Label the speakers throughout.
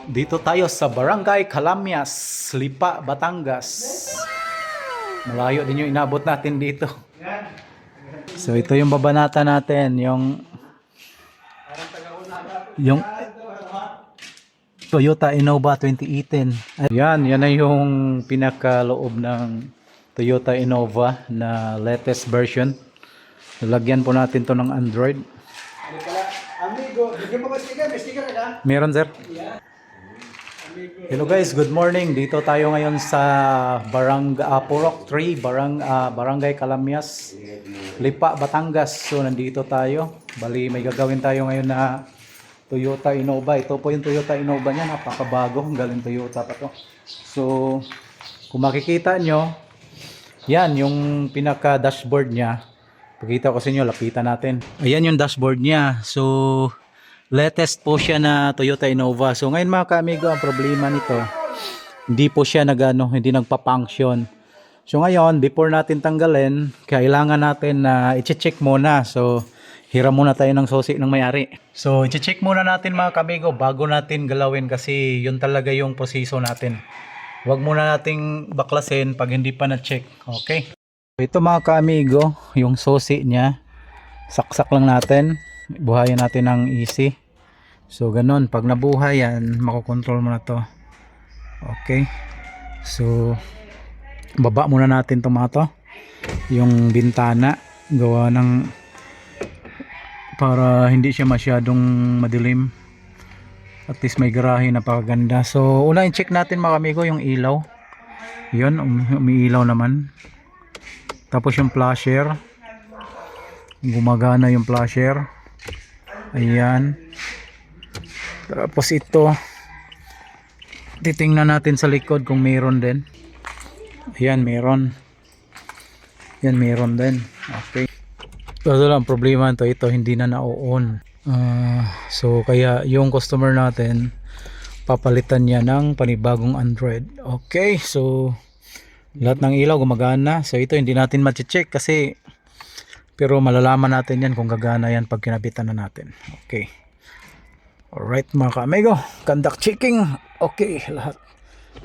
Speaker 1: Dito tayo sa Barangay Calamias, Lipa, Batangas. Malayo din yung inabot natin dito. So ito yung babanata natin, yung Toyota Innova 2018. Yan na yung pinakaloob ng Toyota Innova na latest version. Lagyan po natin to ng Android.
Speaker 2: Amigo, bigyan mo ba sticker? May sticker ka?
Speaker 1: Meron, sir? Hello guys, good morning. Dito tayo ngayon sa Purok 3, Barangay Calamias, Lipa, Batangas. So nandito tayo. Bali may gagawin tayo ngayon na Toyota Innova. Ito po yung Toyota Innova niya, napakabago, galing Toyota pa to. So kung makikita nyo, yan yung pinaka dashboard niya. Pakita ko sa inyo, lapitan natin. Ayan yung dashboard niya. So latest po siya na Toyota Innova. So ngayon mga ka-amigo, ang problema nito, hindi po siya hindi nagpa-function. So ngayon, before natin tanggalin, kailangan natin na i-check muna. So hiram muna tayo ng susi ng may-ari. So i-check muna natin mga ka-amigo bago natin galawin kasi yun talaga yung proseso natin. Huwag muna nating baklasin pag hindi pa na-check. Okay? Ito mga ka-amigo, yung susi niya, saksak lang natin. Buhayin natin ng easy. So ganun, pag nabuhay yan, makokontrol mo na to. Okay. So baba muna natin itong mga to. Yung bintana, gawa ng para hindi siya masyadong madilim. At least may garahe, napakaganda. So una i-check natin mga amigo yung ilaw. Yun, umiilaw naman. Tapos yung flasher, gumagana yung flasher. Ayan. Tapos ito, titingnan natin sa likod kung mayroon din. Ayan, mayroon. Yan, mayroon din. Okay. Pero lang problema ito hindi na na-on. So kaya yung customer natin, papalitan niya ng panibagong Android. Okay, so lahat ng ilaw gumagana. So ito hindi natin ma-check kasi, pero malalaman natin yan kung gagana yan pag kinabitan na natin. Okay. Alright mga ka-amigo, conduct checking. Okay, lahat.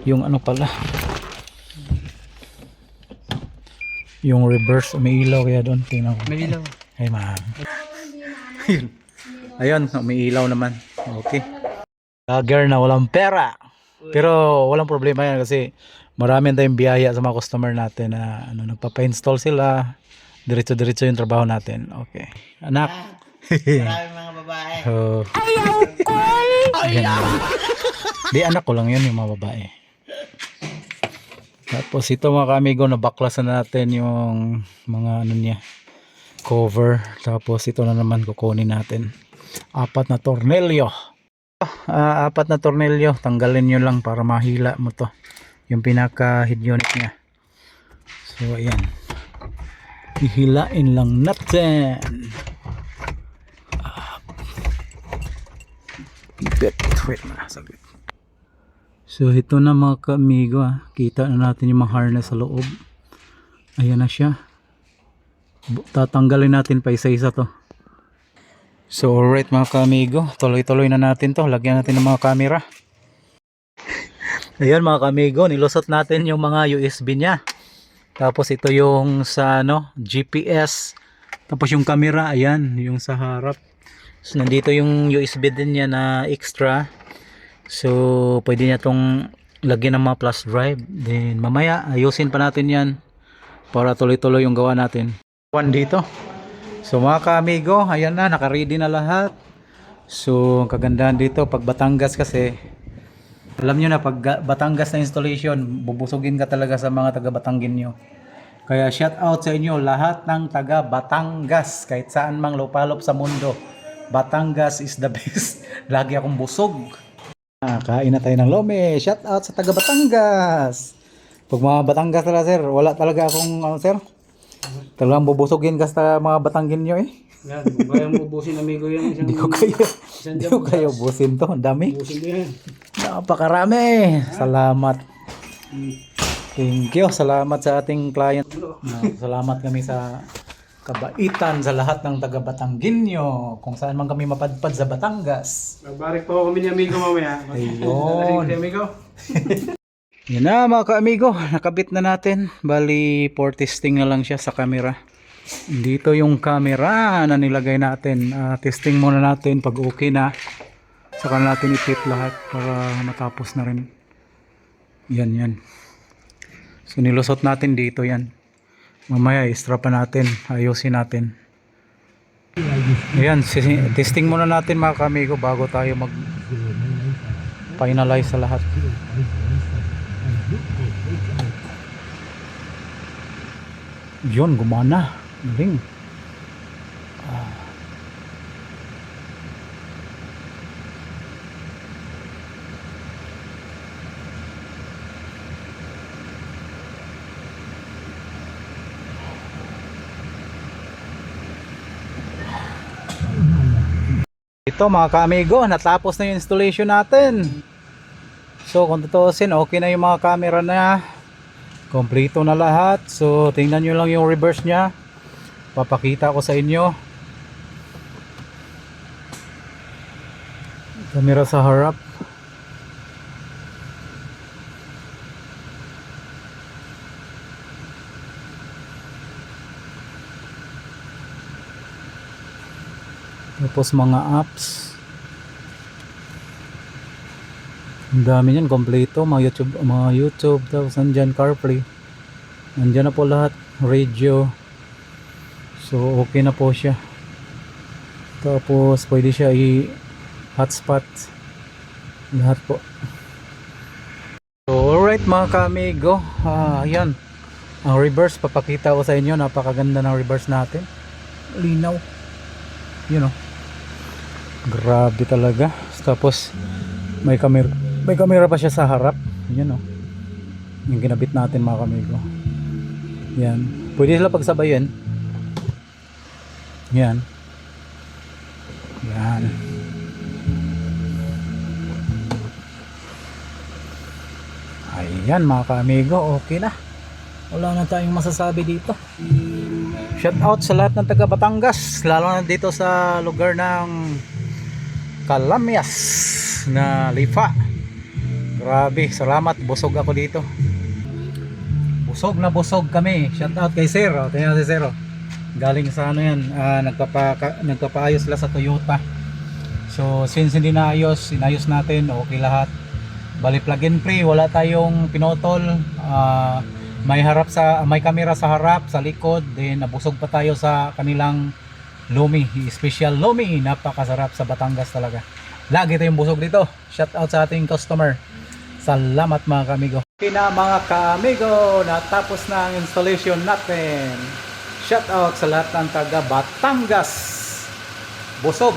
Speaker 1: Yung ano pala, yung reverse, umiilaw kaya doon. Tingnan ko.
Speaker 2: May ilaw.
Speaker 1: Ay man. Ayun, umiilaw naman. Okay. Lager na walang pera. Pero walang problema yan kasi marami tayong biyaya sa mga customer natin na nagpapa-install sila. Diretso-diretso yung trabaho natin. Okay. Anak.
Speaker 2: Maraming mga babae.
Speaker 1: Oh. Ayaw ko. Di, anak ko lang yun yung mga babae. Tapos ito mga ka-amigo, nabaklasan na natin yung mga niya, cover. Tapos ito na naman kukunin natin. 4 na tornilyo. 4 na tornilyo. Tanggalin nyo lang para mahila mo to. Yung pinaka head unit niya. So ayan. Hihilain lang natin. Wait na, saglit. So ito na mga ka-amigo, kita na natin yung mga harness sa loob. Ayan na siya. Tatanggalin natin pa isa-isa to. So alright mga ka-amigo, tuloy-tuloy na natin to. Lagyan natin ng mga camera. Ayan mga ka-amigo, nilusot natin yung mga USB nya. Tapos ito yung sa GPS. Tapos yung camera, ayan, yung sa harap. So nandito yung USB din niya na extra. So pwede niya tong lagyan ng mga flash drive. Then mamaya ayusin pa natin yan para tuloy-tuloy yung gawa natin. Dito. So mga ka-amigo, ayan na, naka-ready na lahat. So ang kagandahan dito pag Batangas kasi, alam nyo na pag Batangas na installation, bubusugin ka talaga sa mga taga Batanggen nyo. Kaya shout out sa inyo lahat ng taga Batangas, kahit saan mang lupalop sa mundo. Batangas is the best. Lagi akong busog. Kain na tayo ng lome. Shout out sa taga Batangas. Pag mga Batangas talaga sir, wala talaga akong sir. Talagang bubusugin ka sa mga Batanggen nyo eh.
Speaker 2: Yan, kaya mo ubusin amigo yung isang...
Speaker 1: Hindi ko kayo ubusin to. Ang dami.
Speaker 2: Ubusin ko yan.
Speaker 1: Napakarami. Salamat. Thank you. Salamat sa ating client. Salamat kami sa kabaitan sa lahat ng taga Batangginyo, kung saan man kami mapadpad sa Batangas.
Speaker 2: Magbarik po kami ni amigo mamaya.
Speaker 1: Ayun.
Speaker 2: Si amigo.
Speaker 1: Yan na mga ka-amigo, nakabit na natin. Bali, for testing na lang siya sa camera. Dito yung camera na nilagay natin. Testing muna natin pag okay na. Saka natin i-fit lahat para matapos na rin. Yan, yan. So nilusot natin dito yan. Mamaya i-strap pa natin, ayusin natin. Ayan, testing muna natin mga ka-amigo bago tayo mag finalize sa lahat. Yun, gumana. Galing. Ito mga ka-amigo, natapos na yung installation natin. So kung tutusin, okay na yung mga camera na. Kompleto na lahat. So tingnan nyo lang yung reverse nya. Papakita ko sa inyo. Camera sa harap. Tapos mga apps. Ang dami niyan, kompleto, mga YouTube, tapos nandyan CarPlay. Nandyan na po lahat, radio. So okay na po siya. Tapos pwede siya i-hotspot. Lahat po. So alright mga ka-amigo, ayan. Ang reverse, papakita ko sa inyo, napakaganda ng reverse natin. Linaw. You know. Grabe talaga. Tapos may camera pa siya sa harap. Yan oh. Yung ginabit natin mga kamigo. Yan. Pwede sila pagsabayin. Yan. Yan. Ayan mga kamigo, okay na. Wala na tayong masasabi dito. Shout out sa lahat ng taga Batangas, lalo na dito sa lugar ng Calamias na Lipa. Grabe, salamat, busog ako dito. Busog na busog kami. Shout out kay Sir. Tingnan si Sir. Galing sa ano yan, nagpapaayos sila sa Toyota. So since hindi naayos, inayos natin, okay lahat. Bali plug and play, wala tayong pinotol. May camera sa harap, sa likod, then nabusog pa tayo sa kanilang Lumi, special Lumi, napakasarap sa Batangas talaga. Lagi tayong busog dito. Shout out sa ating customer. Salamat mga kamigo. Okay na mga kamigo, natapos na ang installation natin. Shout out sa lahat ng taga Batangas. Busog.